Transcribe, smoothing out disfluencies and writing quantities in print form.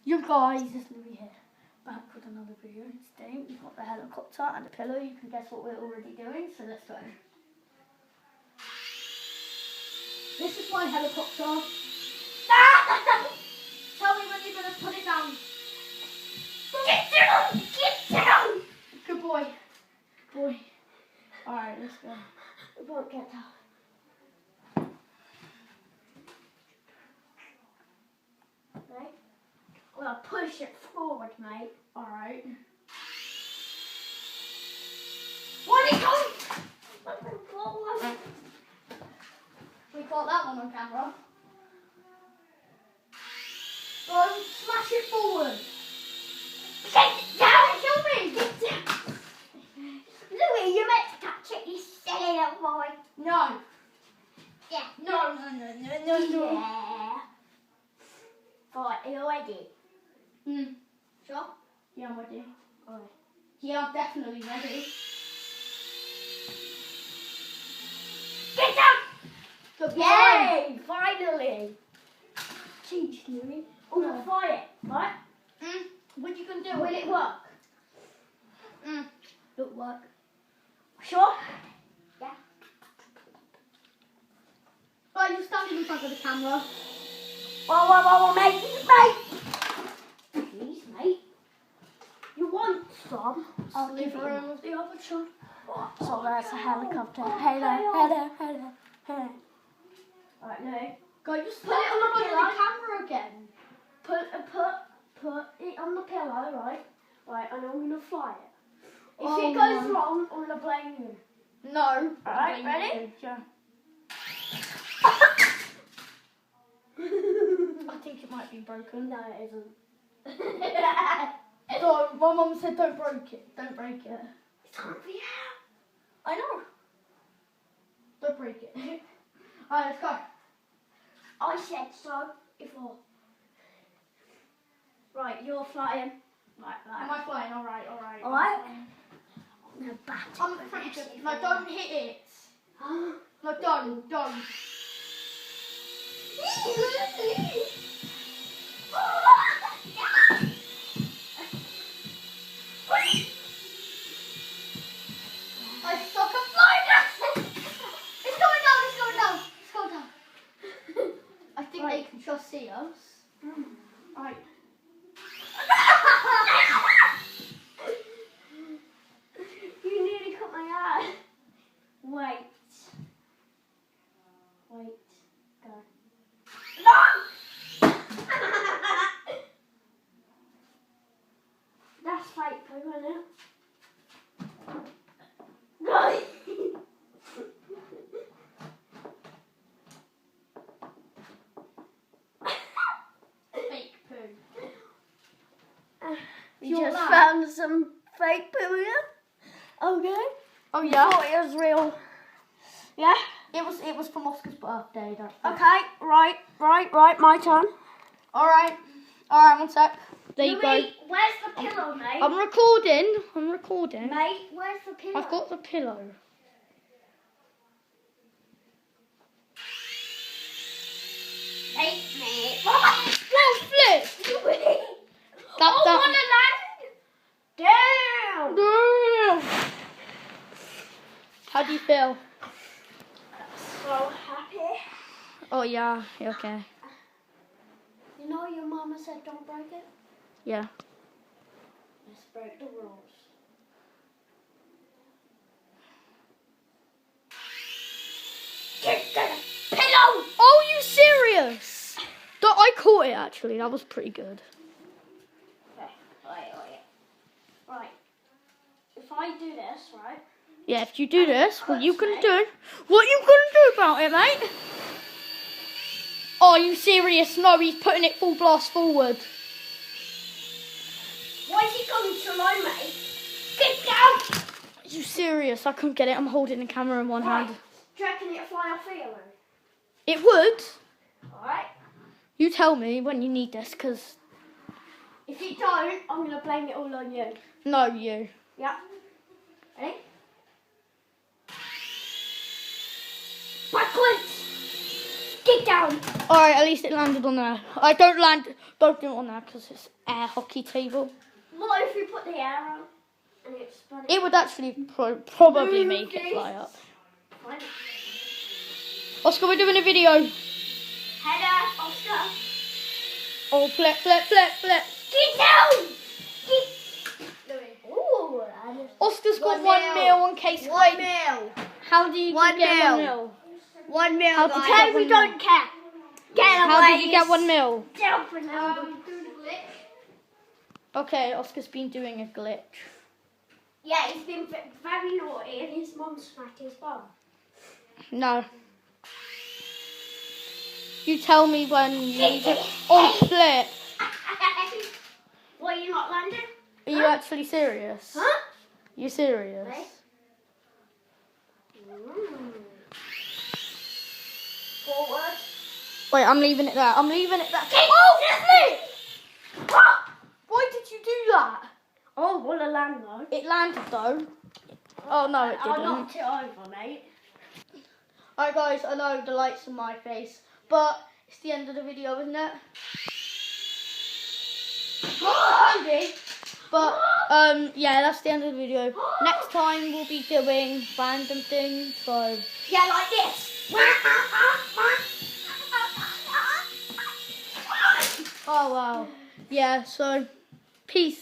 You guys, it's Louis here, back with another video. Today we've got the helicopter and the pillow. You can guess what we're already doing, so let's go. This is my helicopter. Tell me when you're going to put it down. Get down! Get down! Good boy. Boy. Alright, let's go. We won't get down. Right? Well, push it forward, mate. Alright. What are you going? We caught that one on camera. Go, smash it forward. Get down, kill me. Get down. Louis, you meant to catch it, you silly little boy. No. Yeah. No. Yeah. Right, are you ready? Sure? Yeah, I'm ready. Alright. Yeah, I'm definitely ready. Get down! Good boy! Yay! Finally! Jeez, Louis. I'm gonna fly it, right? What are you gonna do? Will it work? It'll work. Sure? Yeah. Right, you're standing in front of the camera. Whoa, mate! Please, mate. You want some? I'll give you room of the other one. So there's a helicopter. Hey there. Alright, no. Go, just put it on the camera again. Put it on the pillow, right? Right, and I'm gonna fly it. If it goes wrong, I'm gonna blame you. No. Alright, ready? Yeah. I think it might be broken. No, it isn't. Don't. My mum said don't break it. Don't break it. It's on the air. I know. Don't break it. Alright, let's go. I said so before. Right, you're flying. Right. Am I flying? Alright. Alright. I'm gonna bat it. I'm pretty good. No, don't hit it. No, don't. I suck at flying. It's going down. I think they can just see us. Right. You nearly cut my eye. Wait. Go. No! That's fake poo, isn't it? Right. Fake poo. We just found some fake poo here. Okay. Oh yeah. Oh, it was real. Yeah. It was from Oscar's birthday. Okay. Right. My turn. All right. 1 sec. There you go. Where's the pillow, mate? I'm recording. Mate, where's the pillow? I've got the pillow. Mate. Whoa, flip! Wanna land? Damn! How do you feel? So happy. Oh yeah, okay. You know your mama said don't break it? Yeah. Let's break the rules. Get the pillow! Oh, you serious? I caught it actually, that was pretty good. Okay, wait. Right. If I do this, right? Yeah, if you do this, what you gonna do about it, mate? Oh, are you serious? No, he's putting it full blast forward. Why is he going so low, mate? Get down! Are you serious? I couldn't get it. I'm holding the camera in one hand. Do you reckon it'll fly off here, though? It would. Alright. You tell me when you need this, because... If you don't, I'm going to blame it all on you. No, you. Yeah. Ready? Backwards! Get down! Alright, at least it landed on there. I don't both do it on that because it's air hockey table. What if we put the air on and it spun? It would actually probably make it fly up. Fine. Oscar, we're doing a video. Header, Oscar. Oh, flip, flip, flip, flip. Get down! Ooh, Oscar's got 1 1 mil. mil on case 1 mil. How do you 1 get 1 mil. mil? 1 mil. How did you Okay, get we 1 don't mil? care. Get away. How did you get 1 mil? Down for now. Doing a glitch. Okay, Oscar's been doing a glitch. Yeah, he's been very naughty and his mum smacked his bum. No. You tell me when you need it. Oh, flip. What, you not landed? Are you actually serious? Huh? You serious? Wait. Forward. Wait, I'm leaving it there. I'm leaving it there. Oh, flip! Why did you do that? Oh, what a land though. It landed though. Oh no, it I didn't. knocked it over, mate. Alright guys, I know the light's on my face, but it's the end of the video, isn't it? But yeah, that's the end of the video. Next time we'll be doing random things, so Yeah, like this. oh wow. Yeah, so peace.